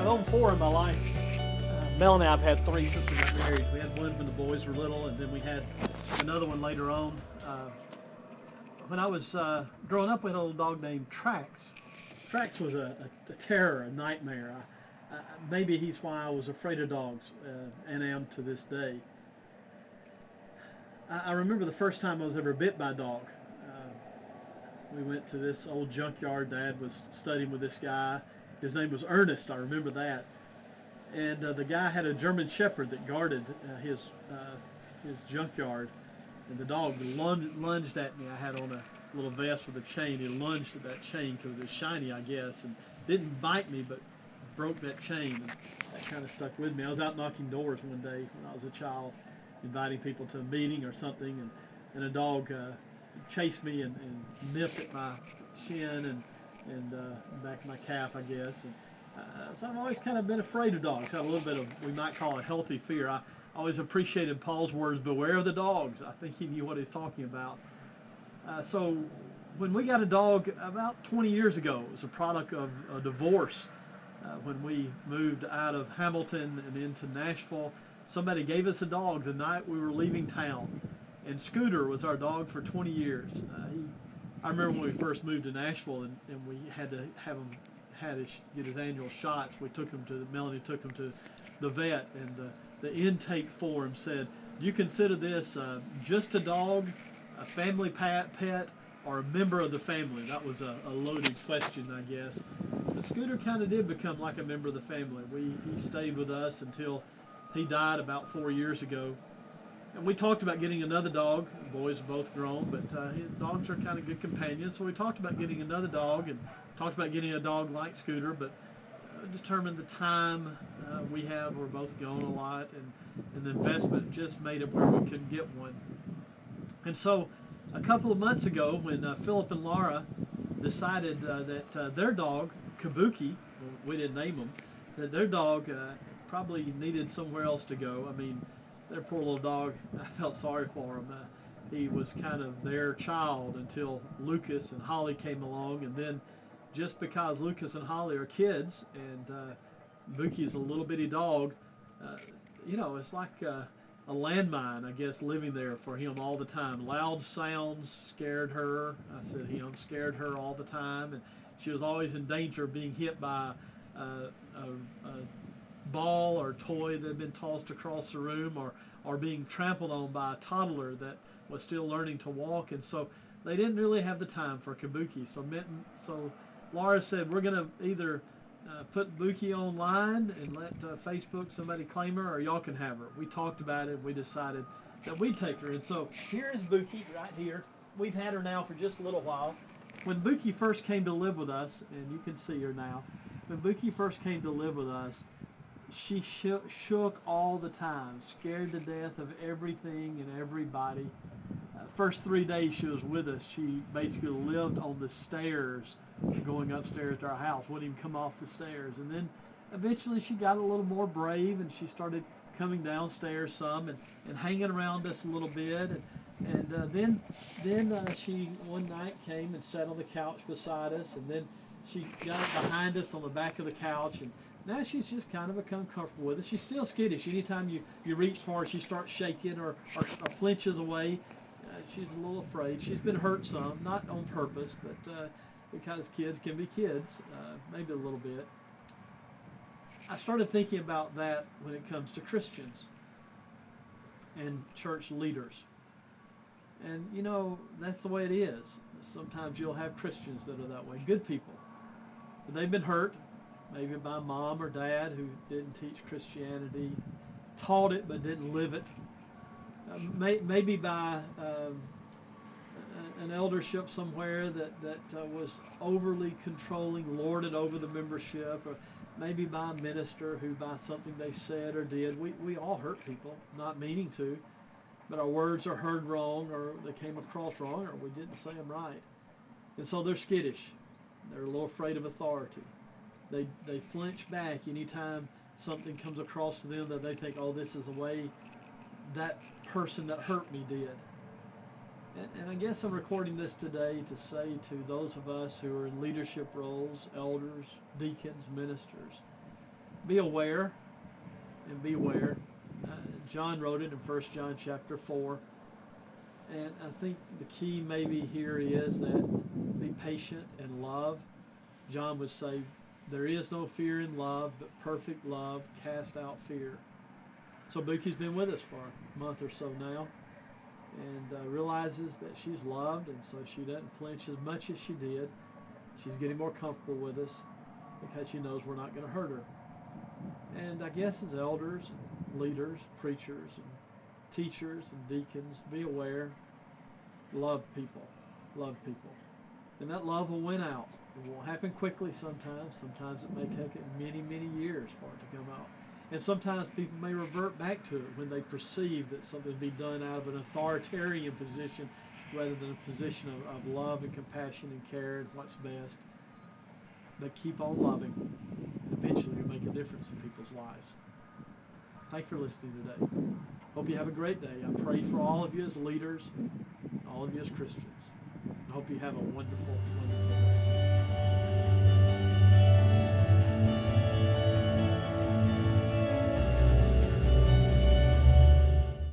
I've owned four in my life. Mel and I have had three since we got married. We had one when the boys were little, and then we had another one later on. When I was growing up, we had a little dog named Trax. Trax was a terror, a nightmare. Maybe he's why I was afraid of dogs, and am to this day. I remember the first time I was ever bit by a dog. We went to this old junkyard. Dad was studying with this guy. His name was Ernest. I remember that. And the guy had a German Shepherd that guarded his junkyard. And the dog lunged at me. I had on a little vest with a chain. He lunged at that chain because it was shiny, I guess, and didn't bite me, but broke that chain. And that kind of stuck with me. I was out knocking doors one day when I was a child, inviting people to a meeting or something, and a dog chased me and nipped at my shin and back of my calf, I guess. And so I've always kind of been afraid of dogs. Had a little bit of, we might call it healthy fear. I always appreciated Paul's words, beware of the dogs. I think he knew what he's talking about. So when we got a dog about 20 years ago, it was a product of a divorce. When we moved out of Hamilton and into Nashville, somebody gave us a dog the night we were leaving town. And Scooter was our dog for 20 years. I remember when we first moved to Nashville and we had to have him get his annual shots. Melanie took him to the vet, and the intake form said, do you consider this just a dog, a family pet, or a member of the family? That was a loaded question, I guess. But Scooter kind of did become like a member of the family. He stayed with us until he died about 4 years ago. And we talked about getting another dog. The boys are both grown, but dogs are kind of good companions. So we talked about getting another dog and talked about getting a dog like Scooter, but determined the time we have. We're both gone a lot, and the investment just made it where we couldn't get one. And so a couple of months ago, when Philip and Laura decided that their dog, Kabuki, we didn't name him, that their dog probably needed somewhere else to go. I mean, their poor little dog, I felt sorry for him. He was kind of their child until Lucas and Holly came along, and then just because Lucas and Holly are kids and Buki's a little bitty dog, it's like a landmine, I guess, living there for him all the time. Loud sounds scared her. I said him scared her all the time, and she was always in danger of being hit by a ball or toy that had been tossed across the room, or being trampled on by a toddler that was still learning to walk. And so they didn't really have the time for Kabuki. So Laura said, we're going to either put Buki online and let Facebook somebody claim her, or y'all can have her. We talked about it. We decided that we'd take her. And so here is Buki right here. We've had her now for just a little while. When Buki first came to live with us, and you can see her now, when Buki first came to live with us, she shook all the time, scared to death of everything and everybody. First 3 days she was with us, she basically lived on the stairs going upstairs to our house, wouldn't even come off the stairs. And then eventually she got a little more brave, and she started coming downstairs some and hanging around us a little bit. And then she one night came and sat on the couch beside us, and then she got behind us on the back of the couch, and now she's just kind of become comfortable with us. She's still skittish. Anytime you reach for her, she starts shaking or flinches away. She's a little afraid. She's been hurt some, not on purpose, but because kids can be kids, maybe a little bit. I started thinking about that when it comes to Christians and church leaders. And, that's the way it is. Sometimes you'll have Christians that are that way, good people. But they've been hurt, maybe by mom or dad who didn't teach Christianity, taught it but didn't live it. Maybe by an eldership somewhere that was overly controlling, lorded over the membership, or maybe by a minister who by something they said or did. We all hurt people, not meaning to, but our words are heard wrong, or they came across wrong, or we didn't say them right. And so they're skittish. They're a little afraid of authority. They flinch back anytime something comes across to them that they think, oh, this is the way that person that hurt me did. And I guess I'm recording this today to say to those of us who are in leadership roles, elders, deacons, ministers, Be aware and beware. John wrote it in 1 John chapter 4. And I think the key maybe here is that be patient and love. John would say, there is no fear in love, but perfect love casts out fear. So Buki's been with us for a month or so now, and realizes that she's loved, and so she doesn't flinch as much as she did. She's getting more comfortable with us because she knows we're not going to hurt her. And I guess as elders, and leaders, preachers, and teachers, and deacons, be aware, love people, and that love will win out. It won't happen quickly sometimes. Sometimes it may take many, many years for it to come out. And sometimes people may revert back to it when they perceive that something be done out of an authoritarian position rather than a position of love and compassion and care and what's best. But keep on loving. Eventually you'll make a difference in people's lives. Thanks for listening today. Hope you have a great day. I pray for all of you as leaders, all of you as Christians. I hope you have a wonderful, wonderful day.